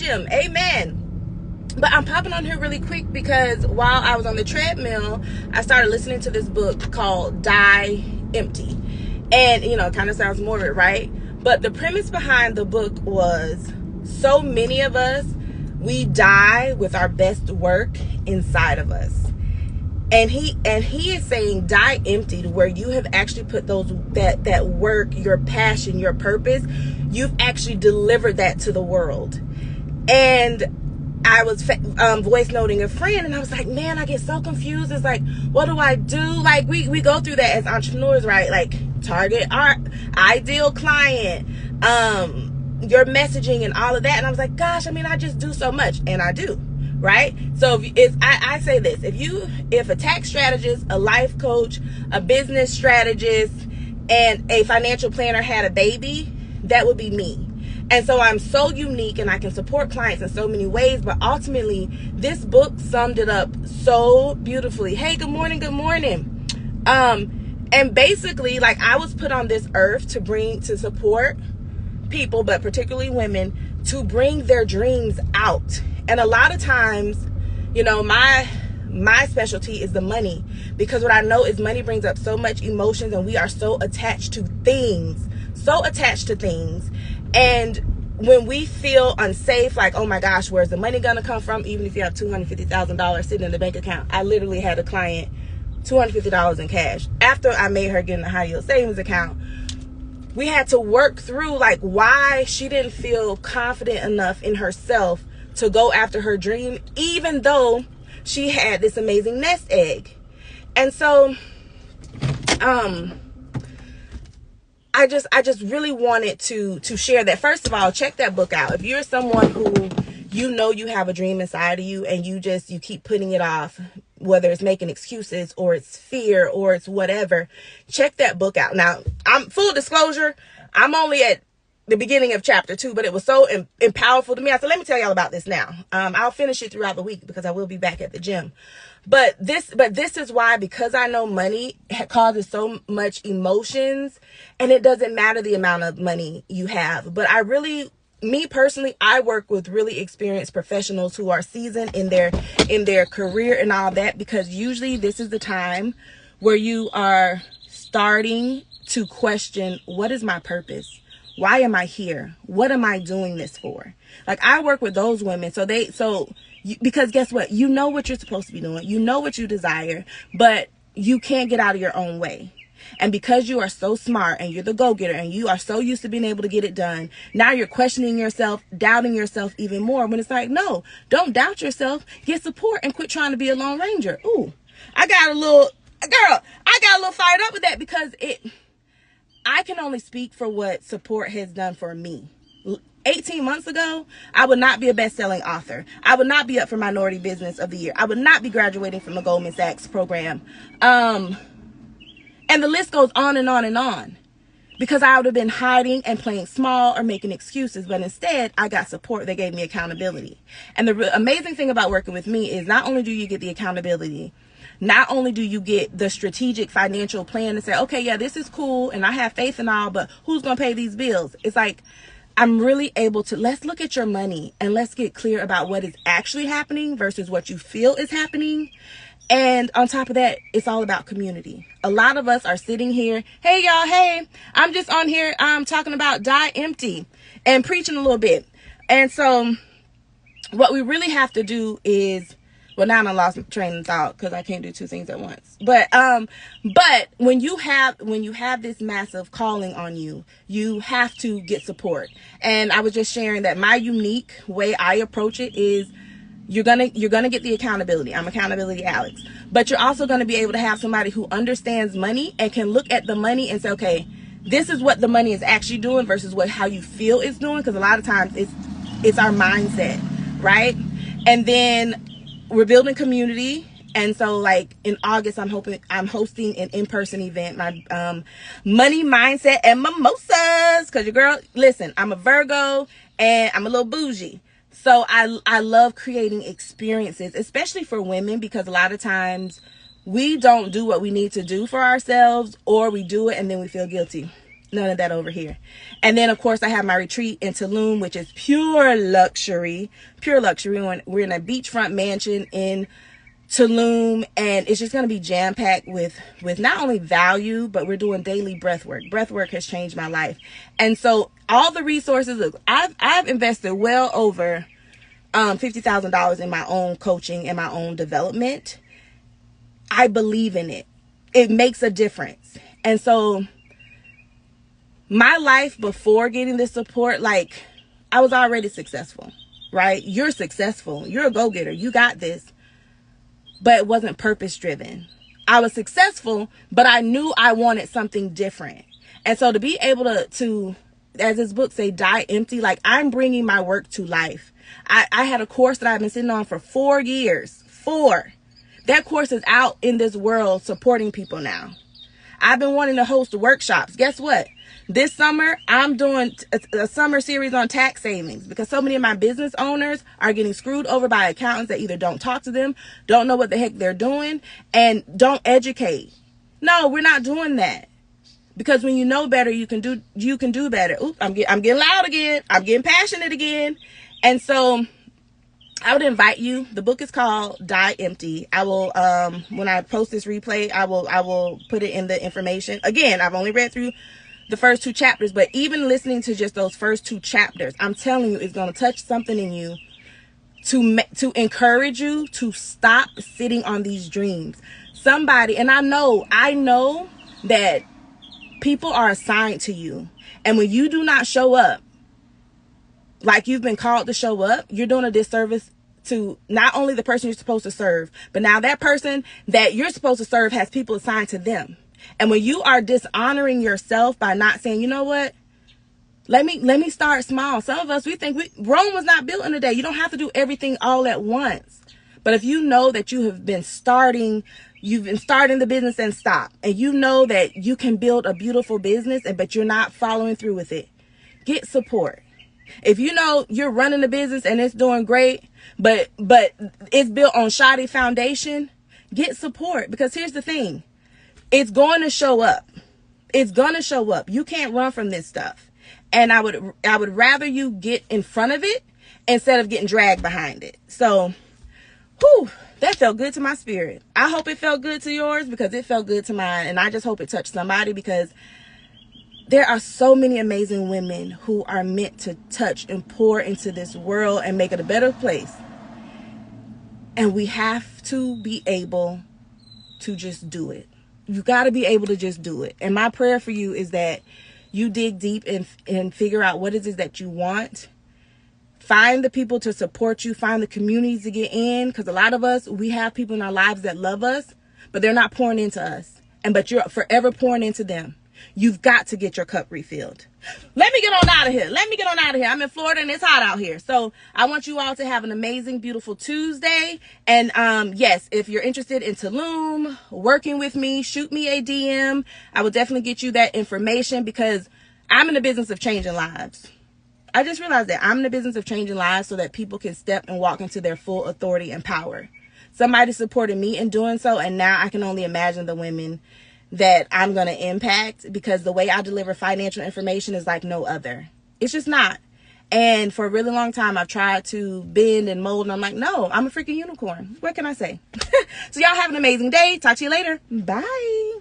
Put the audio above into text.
gym. Amen. But I'm popping on here really quick because while I was on the treadmill, I started listening to this book called Die Empty. And, you know, it kind of sounds morbid, right? But the premise behind the book was, so many of us, we die with our best work inside of us. And he is saying die empty, to where you have actually put that work, your passion, your purpose, you've actually delivered that to the world. And I was voice noting a friend, and I was like, man, I get so confused. It's like, what do I do? Like, we go through that as entrepreneurs, right? Like, target our ideal client, your messaging and all of that. And I was like, gosh, I mean, I just do so much. And I do, right? So I say this, if a tax strategist, a life coach, a business strategist, and a financial planner had a baby, that would be me. And so I'm so unique, and I can support clients in so many ways. But ultimately, this book summed it up so beautifully. Hey, good morning. Good morning. And basically, like, I was put on this earth to support people, but particularly women, to bring their dreams out. And a lot of times, you know, my specialty is the money, because what I know is money brings up so much emotions, and we are so attached to things. And when we feel unsafe, like, oh my gosh, where's the money gonna come from? Even if you have $250,000 sitting in the bank account. I literally had a client, $250 in cash. After I made her get in a high yield savings account, we had to work through, like, why she didn't feel confident enough in herself to go after her dream, even though she had this amazing nest egg. And so, I just really wanted to share that. First of all, check that book out. If you're someone who, you know, you have a dream inside of you, and you keep putting it off, whether it's making excuses or it's fear or it's whatever, check that book out. Now, I'm full disclosure, I'm only at the beginning of chapter 2, but it was so powerful to me. I said, let me tell y'all about this now. I'll finish it throughout the week because I will be back at the gym. But this is why, because I know money causes so much emotions, and it doesn't matter the amount of money you have. But me personally, I work with really experienced professionals who are seasoned in their career and all that, because usually this is the time where you are starting to question, what is my purpose? Why am I here? What am I doing this for? Like, I work with those women. Because guess what? You know what you're supposed to be doing. You know what you desire, but you can't get out of your own way. And because you are so smart, and you're the go-getter, and you are so used to being able to get it done, now you're questioning yourself, doubting yourself even more, when it's like, no, don't doubt yourself. Get support and quit trying to be a Lone Ranger. Ooh, I got a little fired up with that, because I can only speak for what support has done for me. 18 months ago, I would not be a best-selling author. I would not be up for Minority Business of the Year. I would not be graduating from the Goldman Sachs program. And the list goes on and on and on, because I would have been hiding and playing small or making excuses. But instead, I got support that gave me accountability. And the amazing thing about working with me is, not only do you get the accountability, not only do you get the strategic financial plan to say, okay, yeah, this is cool, and I have faith and all, but who's going to pay these bills? It's like, I'm really able to, let's look at your money, and let's get clear about what is actually happening versus what you feel is happening. And on top of that, it's all about community. A lot of us are sitting here, hey y'all, hey, I'm just on here talking about die empty and preaching a little bit. And so what we really have to do is, well, now I'm lost train of thought because I can't do two things at once. But when you have this massive calling on you, you have to get support. And I was just sharing that my unique way I approach it is, you're gonna get the accountability. I'm Accountability Alex. But you're also gonna be able to have somebody who understands money and can look at the money and say, okay, this is what the money is actually doing versus how you feel it's doing. Because a lot of times it's our mindset, right? And then we're building community. And so, like, in August, I'm hosting an in-person event, my money mindset and mimosas. Because your girl, listen, I'm a Virgo and I'm a little bougie. So I love creating experiences, especially for women, because a lot of times we don't do what we need to do for ourselves, or we do it and then we feel guilty. None of that over here. And then, of course, I have my retreat in Tulum, which is pure luxury. Pure luxury. We're in a beachfront mansion in Tulum, and it's just going to be jam-packed with not only value, but we're doing daily breath work. Breath work has changed my life. And so all the resources, I've invested well over $50,000 in my own coaching and my own development. I believe in it. It makes a difference. And so my life before getting this support, like, I was already successful, right? You're successful. You're a go-getter. You got this. But it wasn't purpose driven. I was successful, but I knew I wanted something different. And so to be able to, as this book say, die empty, like, I'm bringing my work to life. I had a course that I've been sitting on for 4 years. 4. That course is out in this world supporting people now. I've been wanting to host workshops. Guess what? This summer, I'm doing a summer series on tax savings because so many of my business owners are getting screwed over by accountants that either don't talk to them, don't know what the heck they're doing, and don't educate. No, we're not doing that. Because when you know better, you can do better. Oops, I'm getting loud again. I'm getting passionate again. And so I would invite you. The book is called Die Empty. I will, when I post this replay, I will put it in the information. Again, I've only read through the first 2 chapters, but even listening to just those first 2 chapters, I'm telling you, it's going to touch something in you to encourage you to stop sitting on these dreams. Somebody, and I know that people are assigned to you. And when you do not show up like you've been called to show up, you're doing a disservice to not only the person you're supposed to serve, but now that person that you're supposed to serve has people assigned to them. And when you are dishonoring yourself by not saying, you know what, let me start small. Some of us, we think Rome was not built in a day. You don't have to do everything all at once. But if you know that you've been starting the business and stop, and you know that you can build a beautiful business, but you're not following through with it, get support. If you know you're running a business and it's doing great, but it's built on shoddy foundation, get support. Because here's the thing. It's going to show up. It's going to show up. You can't run from this stuff. And I would rather you get in front of it instead of getting dragged behind it. So, that felt good to my spirit. I hope it felt good to yours because it felt good to mine. And I just hope it touched somebody because there are so many amazing women who are meant to touch and pour into this world and make it a better place. And we have to be able to just do it. You got to be able to just do it. And my prayer for you is that you dig deep and figure out what it is that you want. Find the people to support you. Find the communities to get in. Because a lot of us, we have people in our lives that love us, but they're not pouring into us. But you're forever pouring into them. You've got to get your cup refilled. Let me get on out of here. I'm in Florida and it's hot out here. So I want you all to have an amazing, beautiful Tuesday. And yes, if you're interested in Tulum, working with me, shoot me a DM. I will definitely get you that information because I'm in the business of changing lives. I just realized that I'm in the business of changing lives so that people can step and walk into their full authority and power. Somebody supported me in doing so. And now I can only imagine the women that I'm going to impact because the way I deliver financial information is like no other. It's just not. And for a really long time, I've tried to bend and mold. And I'm like, no, I'm a freaking unicorn. What can I say? So y'all have an amazing day. Talk to you later. Bye.